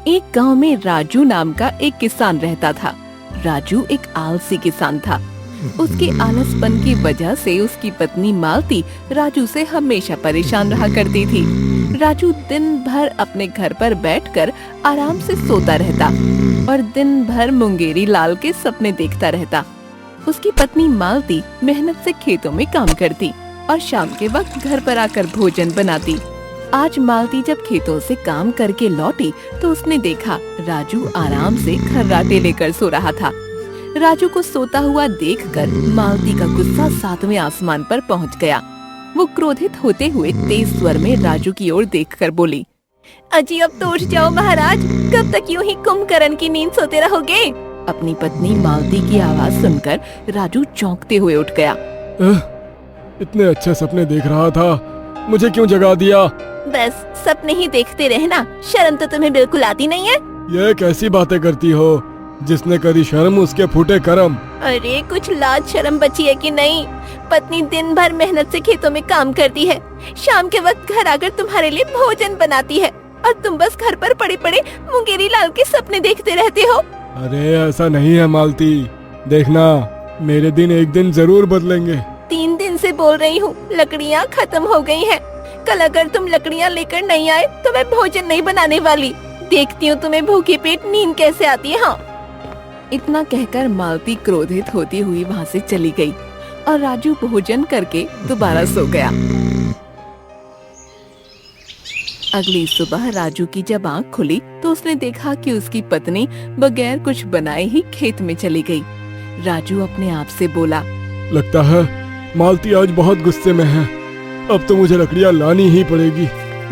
एक गांव में राजू नाम का एक किसान रहता था। राजू एक आलसी किसान था। उसके आलसपन की वजह से उसकी पत्नी मालती राजू से हमेशा परेशान रहा करती थी। राजू दिन भर अपने घर पर बैठकर आराम से सोता रहता और दिन भर मुंगेरी लाल के सपने देखता रहता। उसकी पत्नी मालती मेहनत से खेतों में काम करती और शाम के वक्त घर पर आकर भोजन बनाती। आज मालती जब खेतों से काम करके लौटी तो उसने देखा राजू आराम से खर्राटे लेकर सो रहा था। राजू को सोता हुआ देखकर मालती का गुस्सा 7वें आसमान पर पहुंच गया। वो क्रोधित होते हुए तेज स्वर में राजू की ओर देखकर बोली, अजी अब तो उठ जाओ महाराज, कब तक यूं ही कुंभकर्ण की नींद सोते रहोगे? अपनी पत्नी मालती की आवाज सुनकर राजू चौंकते हुए उठ गया। इतने अच्छे सपने देख रहा था, मुझे क्यों जगा दिया? बस सपने ही देखते रहना, शर्म तो तुम्हें बिल्कुल आती नहीं है। ये कैसी बातें करती हो? जिसने करी शर्म उसके फूटे कर्म। अरे कुछ लाज शर्म बची है कि नहीं? पत्नी दिन भर मेहनत से खेतों में काम करती है, शाम के वक्त घर आकर तुम्हारे लिए भोजन बनाती है और तुम बस घर पर पड़े पड़े मुंगेरी लाल के सपने देखते रहते हो। अरे ऐसा नहीं है मालती, देखना मेरे दिन एक दिन जरूर बदलेंगे। 3 दिन से बोल रही हूँ, लकड़ियाँ खत्म हो गई हैं। कल अगर तुम लकड़ियाँ लेकर नहीं आए तो मैं भोजन नहीं बनाने वाली। देखती हूँ तुम्हें भूखे पेट नींद कैसे आती है। हाँ। इतना कहकर मालती क्रोधित होती हुई वहाँ से चली गई और राजू भोजन करके दोबारा सो गया। अगली सुबह राजू की जब आँख खुली तो उसने देखा कि उसकी पत्नी बगैर कुछ बनाए ही खेत में चली गई। राजू अपने आप से बोला, लगता है मालती आज बहुत गुस्से में है, अब तो मुझे लकड़ियाँ लानी ही पड़ेगी।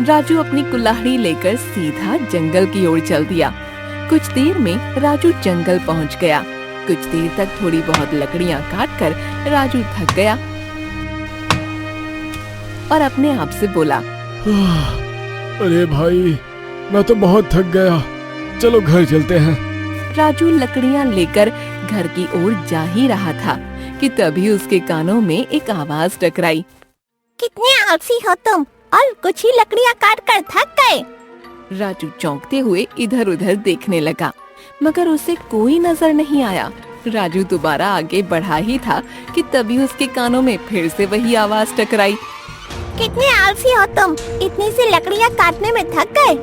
राजू अपनी कुल्हाड़ी लेकर सीधा जंगल की ओर चल दिया। कुछ देर में राजू जंगल पहुंच गया। कुछ देर तक थोड़ी बहुत लकड़ियां काटकर राजू थक गया और अपने आप से बोला, अरे भाई मैं तो बहुत थक गया, चलो घर चलते हैं। राजू लकड़ियां लेकर घर की ओर जा ही रहा था कि तभी उसके कानों में एक आवाज टकराई, कितने आलसी हो तुम, और कुछ ही लकड़ियां काट कर थक गए। राजू चौंकते हुए इधर उधर देखने लगा मगर उसे कोई नजर नहीं आया। राजू दोबारा आगे बढ़ा ही था कि तभी उसके कानों में फिर से वही आवाज टकराई, कितने आलसी हो तुम, इतनी सी लकड़ियाँ काटने में थक गए।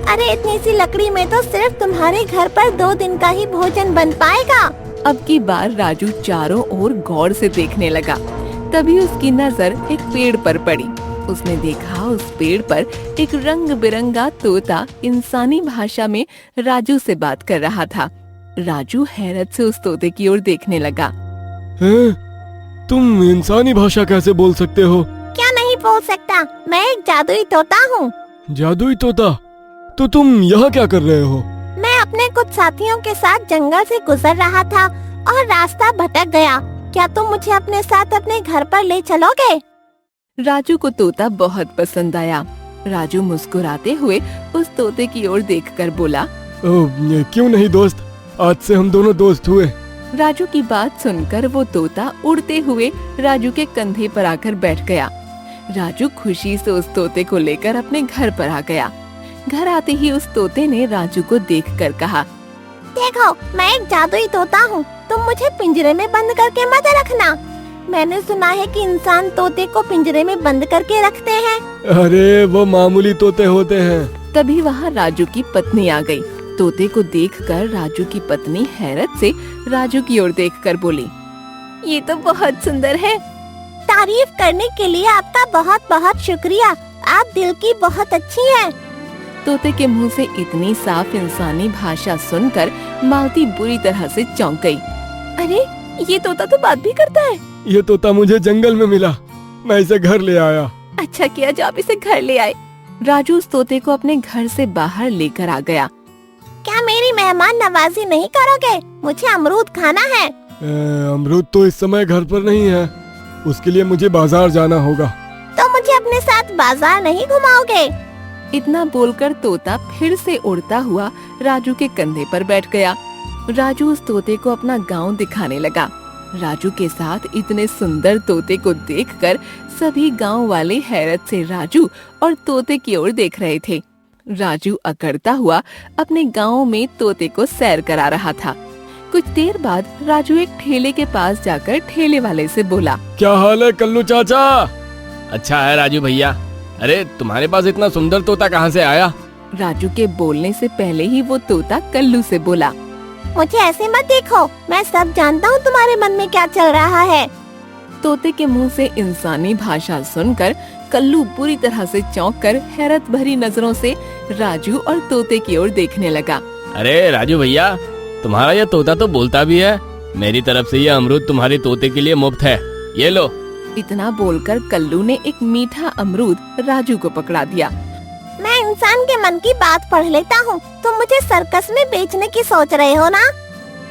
अरे इतनी सी लकड़ी में तो सिर्फ तुम्हारे घर पर 2 दिन का ही भोजन बन पाएगा। अब की बार राजू चारों ओर गौर से देखने लगा। तभी उसकी नजर एक पेड़ पर पड़ी। उसने देखा उस पेड़ पर एक रंग बिरंगा तोता इंसानी भाषा में राजू से बात कर रहा था। राजू हैरत से उस तोते की ओर देखने लगा। तुम इंसानी भाषा कैसे बोल सकते हो? क्या नहीं बोल सकता, मैं एक जादुई तोता हूँ। जादुई तोता? तो तुम यहाँ क्या कर रहे हो? मैं अपने कुछ साथियों के साथ जंगल से गुजर रहा था और रास्ता भटक गया। क्या तुम मुझे अपने साथ अपने घर पर ले चलोगे? राजू को तोता बहुत पसंद आया। राजू मुस्कुराते हुए उस तोते की ओर देखकर बोला, क्यों नहीं दोस्त, आज से हम दोनों दोस्त हुए। राजू की बात सुनकर वो तोता उड़ते हुए राजू के कंधे पर आकर बैठ गया। राजू खुशी से उस तोते को लेकर अपने घर पर आ गया। घर आते ही उस तोते ने राजू को देखकर कहा, देखो मैं एक जादुई तोता हूँ, तुम मुझे पिंजरे में बंद करके मत रखना। मैंने सुना है कि इंसान तोते को पिंजरे में बंद करके रखते हैं। अरे वो मामूली तोते होते हैं। तभी वहाँ राजू की पत्नी आ गई। तोते को देखकर राजू की पत्नी हैरत से राजू की ओर देखकर बोली, ये तो बहुत सुंदर है। तारीफ करने के लिए आपका बहुत बहुत शुक्रिया, आप दिल की बहुत अच्छी हैं। तोते के मुंह से इतनी साफ इंसानी भाषा सुनकर मालती बुरी तरह से चौंक गई। अरे ये तोता तो बात भी करता है। ये तोता मुझे जंगल में मिला, मैं इसे घर ले आया। अच्छा किया जो आप इसे घर ले आए। राजू उस तोते को अपने घर से बाहर लेकर आ गया। क्या मेरी मेहमान नवाजी नहीं करोगे? मुझे अमरूद खाना है। अमरूद तो इस समय घर पर नहीं है, उसके लिए मुझे बाजार जाना होगा। तो मुझे अपने साथ बाजार नहीं घुमाओगे? इतना बोलकर तोता फिर से उड़ता हुआ राजू के कंधे पर बैठ गया। राजू उस तोते को अपना गांव दिखाने लगा। राजू के साथ इतने सुंदर तोते को देखकर सभी गांव वाले हैरत से राजू और तोते की ओर देख रहे थे। राजू अकड़ता हुआ अपने गांव में तोते को सैर करा रहा था। कुछ देर बाद राजू एक ठेले के पास जाकर ठेले वाले से बोला, क्या हाल है कल्लू चाचा? अच्छा है राजू भैया। अरे तुम्हारे पास इतना सुंदर तोता कहाँ से आया? राजू के बोलने से पहले ही वो तोता कल्लू से बोला, मुझे ऐसे मत देखो, मैं सब जानता हूँ तुम्हारे मन में क्या चल रहा है। तोते के मुंह से इंसानी भाषा सुनकर कल्लू पूरी तरह से चौंक कर हैरत भरी नजरों से राजू और तोते की ओर देखने लगा। अरे राजू भैया, तुम्हारा ये तोता तो बोलता भी है। मेरी तरफ से ये अमरूद तुम्हारे तोते के लिए मुफ्त है, ये लो। इतना बोलकर कल्लू ने एक मीठा अमरूद राजू को पकड़ा दिया। मैं इंसान के मन की बात पढ़ लेता हूँ, तुम मुझे सर्कस में बेचने की सोच रहे हो ना?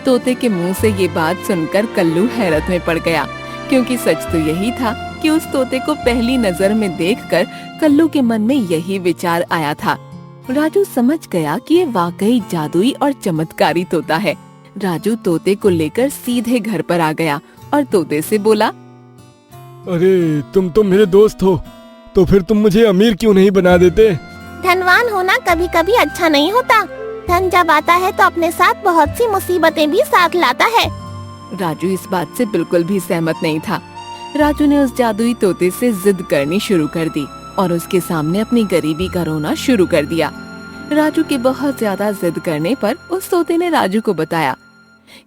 तोते के मुंह से ये बात सुनकर कल्लू हैरत में पड़ गया, क्योंकि सच तो यही था कि उस तोते को पहली नजर में देखकर कल्लू के मन में यही विचार आया था। राजू समझ गया कि ये वाकई जादुई और चमत्कारी तोता है। राजू तोते को लेकर सीधे घर पर आ गया और तोते से बोला, अरे तुम तो मेरे दोस्त हो, तो फिर तुम मुझे अमीर क्यों नहीं बना देते? धनवान होना कभी कभी अच्छा नहीं होता। धन जब आता है तो अपने साथ बहुत सी मुसीबतें भी साथ लाता है। राजू इस बात से बिल्कुल भी सहमत नहीं था। राजू ने उस जादुई तोते से जिद करनी शुरू कर दी और उसके सामने अपनी गरीबी का रोना शुरू कर दिया। राजू के बहुत ज्यादा जिद करने पर उस तोते ने राजू को बताया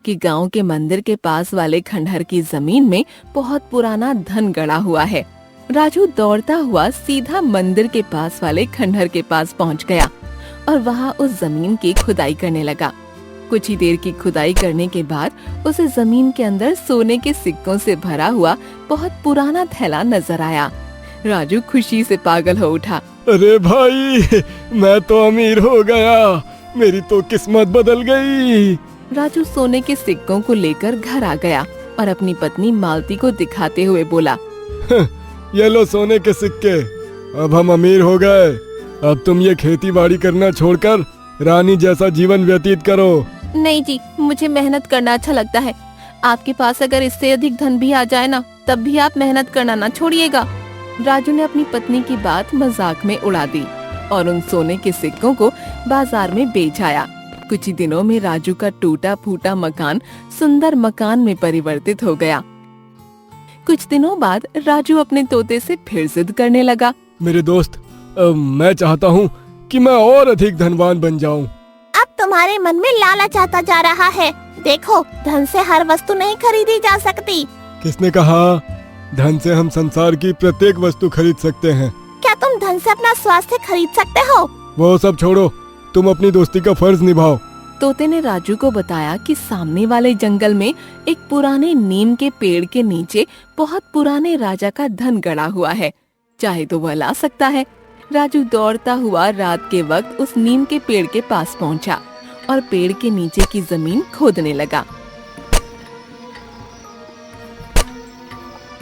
कि गांव के मंदिर के पास वाले खंडहर की जमीन में बहुत पुराना धन गड़ा हुआ है। राजू दौड़ता हुआ सीधा मंदिर के पास वाले खंडहर के पास पहुंच गया और वहां उस जमीन की खुदाई करने लगा। कुछ ही देर की खुदाई करने के बाद उसे जमीन के अंदर सोने के सिक्कों से भरा हुआ बहुत पुराना थैला नजर आया। राजू खुशी से पागल हो उठा। अरे भाई, मैं तो अमीर हो गया, मेरी तो किस्मत बदल गई। राजू सोने के सिक्कों को लेकर घर आ गया और अपनी पत्नी मालती को दिखाते हुए बोला, ये लो सोने के सिक्के, अब हम अमीर हो गए। अब तुम ये खेती बाड़ी करना छोड़कर रानी जैसा जीवन व्यतीत करो। नहीं जी, मुझे मेहनत करना अच्छा लगता है। आपके पास अगर इससे अधिक धन भी आ जाए ना, तब भी आप मेहनत करना ना छोड़िएगा। राजू ने अपनी पत्नी की बात मजाक में उड़ा दी और उन सोने के सिक्कों को बाजार में बेच आया। कुछ ही दिनों में राजू का टूटा फूटा मकान सुंदर मकान में परिवर्तित हो गया। कुछ दिनों बाद राजू अपने तोते से फिर जिद करने लगा। मेरे दोस्त, मैं चाहता हूँ कि मैं और अधिक धनवान बन जाऊँ। अब तुम्हारे मन में लालच आता जा रहा है। देखो, धन से हर वस्तु नहीं खरीदी जा सकती। किसने कहा? धन से हम संसार की प्रत्येक वस्तु खरीद सकते हैं। क्या तुम धन से अपना स्वास्थ्य खरीद सकते हो? वो सब छोड़ो, तुम अपनी दोस्ती का फर्ज निभाओ। तोते ने राजू को बताया कि सामने वाले जंगल में एक पुराने नीम के पेड़ के नीचे बहुत पुराने राजा का धन गड़ा हुआ है, चाहे तो वह ला सकता है। राजू दौड़ता हुआ रात के वक्त उस नीम के पेड़ के पास पहुंचा और पेड़ के नीचे की जमीन खोदने लगा।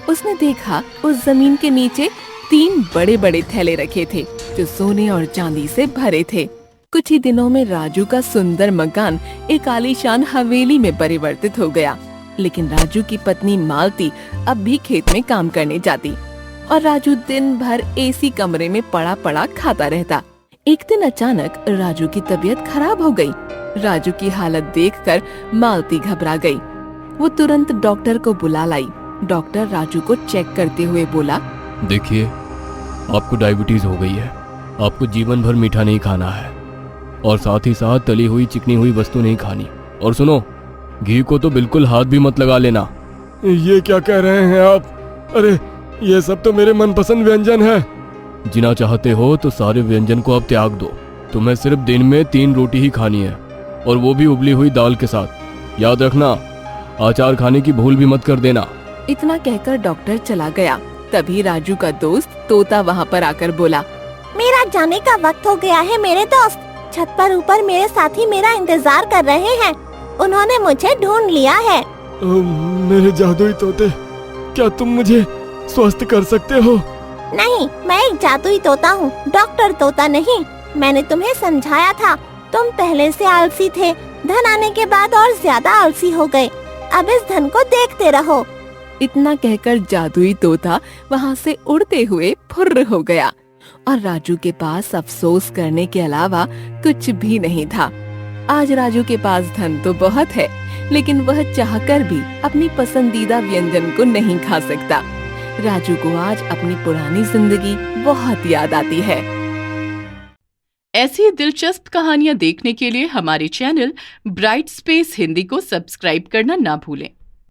उसने देखा उस जमीन के नीचे 3 बड़े बड़े थैले रखे थे जो सोने और चांदी से भरे थे। कुछ ही दिनों में राजू का सुंदर मकान एक आलीशान हवेली में परिवर्तित हो गया। लेकिन राजू की पत्नी मालती अब भी खेत में काम करने जाती और राजू दिन भर एसी कमरे में पड़ा पड़ा खाता रहता। एक दिन अचानक राजू की तबीयत खराब हो गई। राजू की हालत देखकर मालती घबरा गई। वो तुरंत डॉक्टर को बुला लाई। डॉक्टर राजू को चेक करते हुए बोला, देखिए, आपको डायबिटीज हो गई है। आपको जीवन भर मीठा नहीं खाना है और साथ ही साथ तली हुई चिकनी हुई वस्तु नहीं खानी। और सुनो, घी को तो बिल्कुल हाथ भी मत लगा लेना। ये क्या कह रहे हैं आप? अरे ये सब तो मेरे मनपसंद व्यंजन है। जीना चाहते हो तो सारे व्यंजन को अब त्याग दो। तुम्हें सिर्फ दिन में 3 रोटी ही खानी है और वो भी उबली हुई दाल के साथ। याद रखना, अचार खाने की भूल भी मत कर देना। इतना कहकर डॉक्टर चला गया। तभी राजू का दोस्त तोता वहाँ पर आकर बोला, मेरा जाने का वक्त हो गया है मेरे दोस्त। छत पर ऊपर मेरे साथी मेरा इंतजार कर रहे हैं। उन्होंने मुझे ढूंढ लिया है। मेरे जादुई तोते, क्या तुम मुझे स्वस्थ कर सकते हो? नहीं, मैं एक जादुई तोता हूँ, डॉक्टर तोता नहीं। मैंने तुम्हें समझाया था, तुम पहले से आलसी थे, धन आने के बाद और ज्यादा आलसी हो गए। अब इस धन को देखते रहो। इतना कहकर जादुई तोता वहाँ से उड़ते हुए फुर्र हो गया और राजू के पास अफसोस करने के अलावा कुछ भी नहीं था। आज राजू के पास धन तो बहुत है, लेकिन वह चाहकर भी अपनी पसंदीदा व्यंजन को नहीं खा सकता। राजू को आज अपनी पुरानी जिंदगी बहुत याद आती है। ऐसी दिलचस्प कहानियां देखने के लिए हमारे चैनल ब्राइट स्पेस हिंदी को सब्सक्राइब करना ना भूलें।